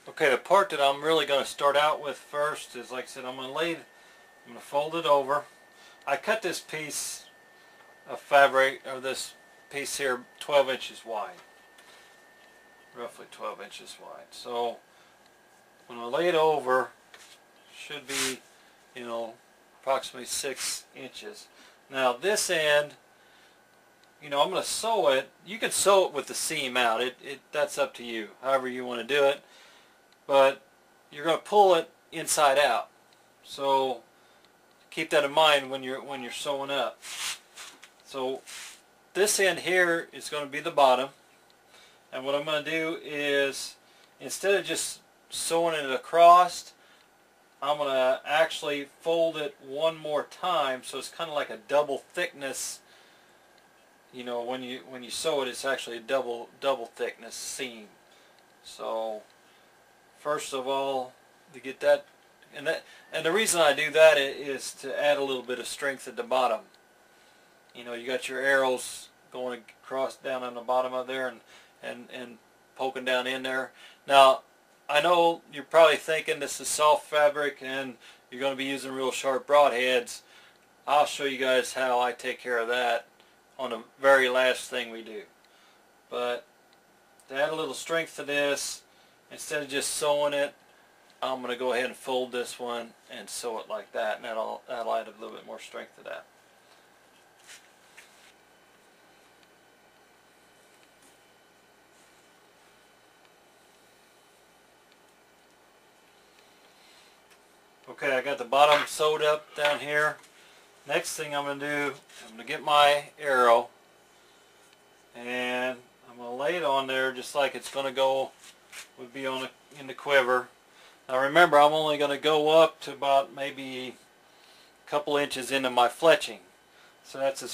Okay, the part that I'm really going to start out with first is, like I said, I'm going to fold it over. I cut this piece of fabric, or this piece here, 12 inches wide. Roughly 12 inches wide. So when I lay it over, should be, you know, approximately 6 inches. Now this end, you know, I'm going to sew it. You can sew it with the seam out. That's up to you, however you want to do it. But you're going to pull it inside out. So keep that in mind when you're sewing up. So this end here is going to be the bottom. And what I'm going to do is, instead of just sewing it across, I'm going to actually fold it one more time, so it's kind of like a double thickness. You know, when you sew it, it's actually a double thickness seam. So first of all, to get that, and the reason I do that is to add a little bit of strength at the bottom. You know, you got your arrows going across down on the bottom of there and poking down in there. Now, I know you're probably thinking this is soft fabric and you're going to be using real sharp broadheads. I'll show you guys how I take care of that on the very last thing we do. But to add a little strength to this, instead of just sewing it, I'm going to go ahead and fold this one and sew it like that, and that'll add a little bit more strength to that. Okay, I got the bottom sewed up down here. Next thing I'm going to do, I'm going to get my arrow and I'm going to lay it on there just like it's going to go, would be on in the quiver. Now remember, I'm only going to go up to about maybe a couple inches into my fletching. So that's the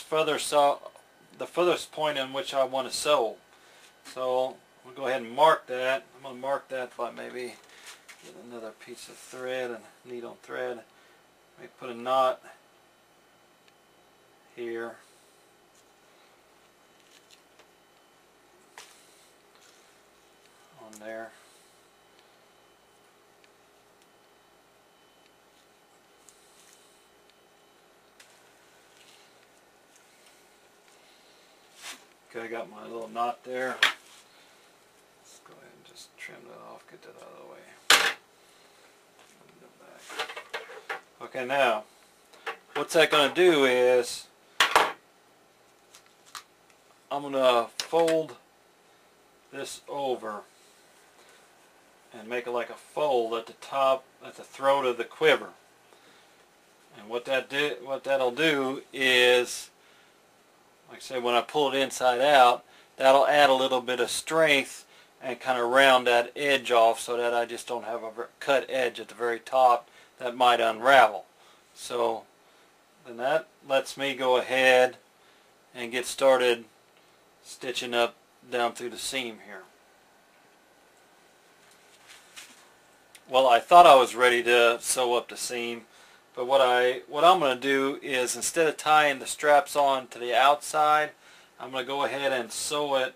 furthest point in which I want to sew. So I'm going to go ahead and mark that. I'm going to mark that by maybe get another piece of thread and needle and thread. Maybe put a knot here. On there. Okay, I got my little knot there. Let's go ahead and just trim that off, get that out of the way. Okay, now, what's that going to do is, I'm going to fold this over and make it like a fold at the top, at the throat of the quiver. And what that'll do is, like I said, when I pull it inside out, that'll add a little bit of strength and kind of round that edge off so that I just don't have a cut edge at the very top that might unravel. So then that lets me go ahead and get started stitching up down through the seam here. Well, I thought I was ready to sew up the seam, but what I'm going to do is, instead of tying the straps on to the outside, I'm going to go ahead and sew it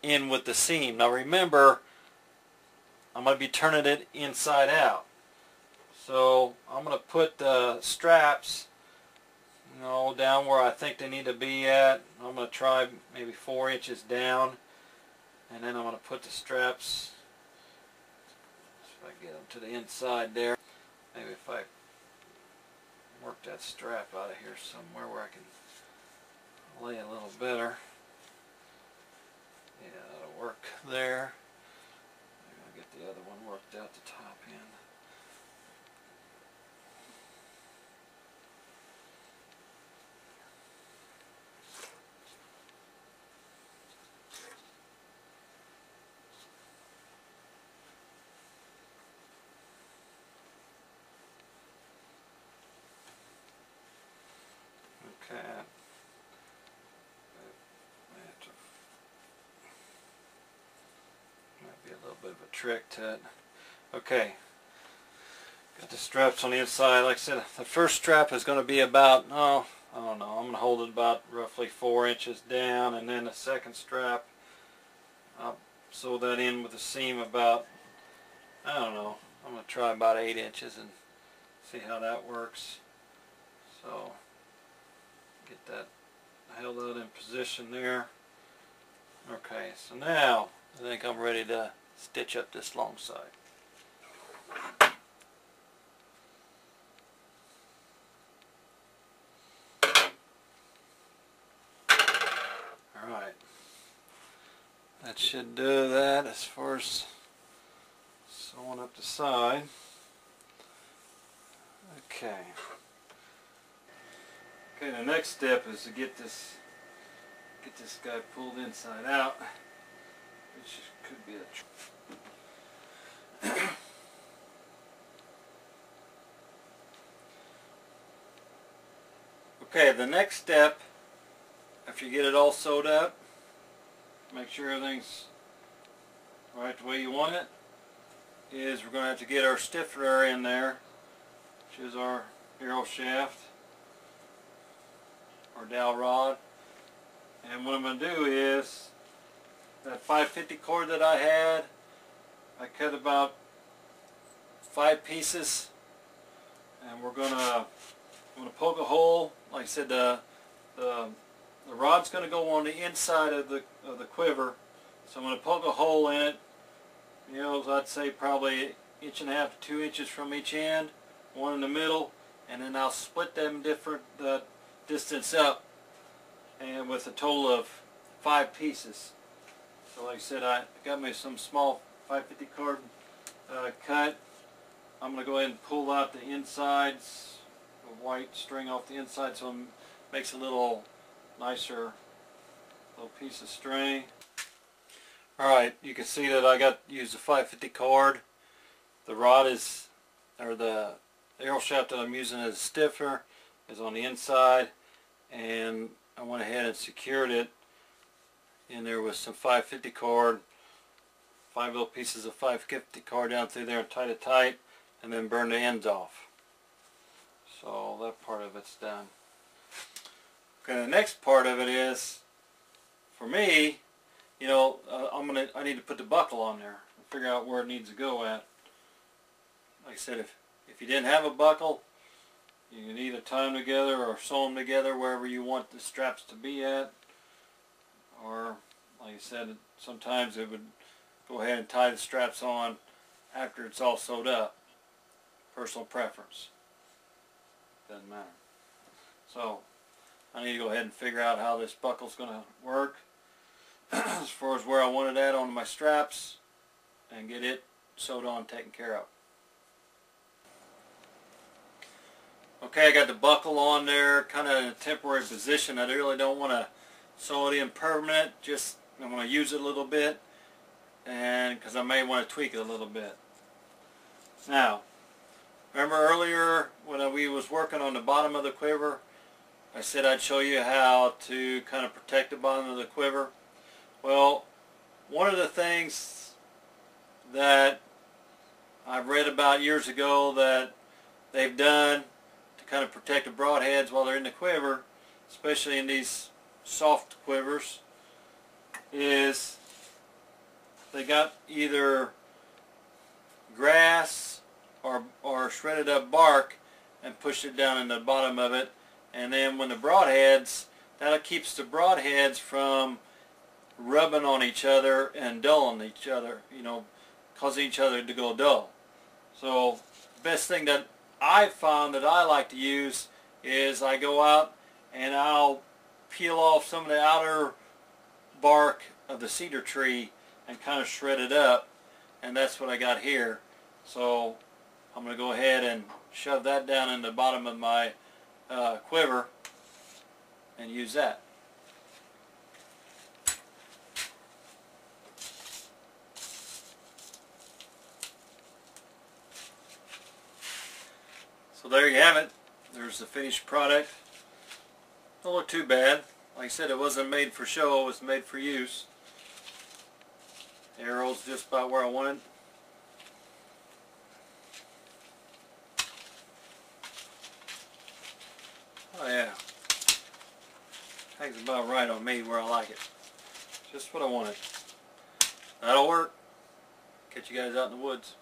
in with the seam. Now remember, I'm going to be turning it inside out. So I'm going to put the straps, you know, down where I think they need to be at. I'm going to try maybe 4 inches down, and then I'm going to put the straps, if I get them to the inside there, maybe if I work that strap out of here somewhere where I can lay a little better. Yeah, that'll work there. Maybe I'll get the other one worked out the top end. Okay. Might be a little bit of a trick to it. Okay. Got the straps on the inside. Like I said, the first strap is going to be about, I don't know, I'm going to hold it about roughly 4 inches down, and then the second strap, I'll sew that in with the seam about I don't know. I'm going to try about 8 inches and see how that works. So get that held out in position there. Okay, so now I think I'm ready to stitch up this long side. Alright, that should do that as far as sewing up the side. Okay. Okay, the next step is to get this guy pulled inside out, which could be a Okay, the next step, after you get it all sewed up, make sure everything's right the way you want it, is we're going to have to get our stiffener in there, which is our arrow shaft, our dowel rod. And what I'm going to do is, that 550 cord that I had, I cut about 5 pieces, and I'm going to poke a hole. Like I said, the rod's going to go on the inside of the quiver, so I'm going to poke a hole in it. You know, I'd say probably 1.5 to 2 inches from each end, one in the middle, and then I'll split them different distance up, and with a total of 5 pieces. So like I said, I got me some small 550 cord cut. I'm going to go ahead and pull out the insides, the white string off the inside, so it makes a little nicer little piece of string. Alright, you can see that I used a 550 cord. The rod is, or the arrow shaft that I'm using as a stiffer is on the inside, and I went ahead and secured it in there with some 550 cord, 5 little pieces of 550 cord down through there and tied it tight, and then burn the ends off. So that part of it's done. Okay, the next part of it is, for me, you know, I need to put the buckle on there and figure out where it needs to go at. Like I said, if you didn't have a buckle, you can either tie them together or sew them together wherever you want the straps to be at. Or, like I said, sometimes it would go ahead and tie the straps on after it's all sewed up. Personal preference. Doesn't matter. So, I need to go ahead and figure out how this buckle's going to work as far as where I want it at on my straps, and get it sewed on, taken care of. Okay, I got the buckle on there, kind of in a temporary position. I really don't want to sew it in permanent, just I'm going to use it a little bit, and because I may want to tweak it a little bit. Now, remember earlier when we was working on the bottom of the quiver, I said I'd show you how to kind of protect the bottom of the quiver. Well, one of the things that I've read about years ago that they've done to kind of protect the broadheads while they're in the quiver, especially in these soft quivers, is they got either grass or shredded up bark and pushed it down in the bottom of it, and then when the broadheads, that keeps the broadheads from rubbing on each other and dulling each other, you know, causing each other to go dull. So the best thing that I've found that I like to use is I go out and I'll peel off some of the outer bark of the cedar tree and kind of shred it up, and that's what I got here. So I'm going to go ahead and shove that down in the bottom of my quiver and use that. So there you have it. There's the finished product. Don't look too bad. Like I said, it wasn't made for show, it was made for use. Arrow's just about where I wanted. Oh yeah. Hangs about right on me where I like it. Just what I wanted. That'll work. Catch you guys out in the woods.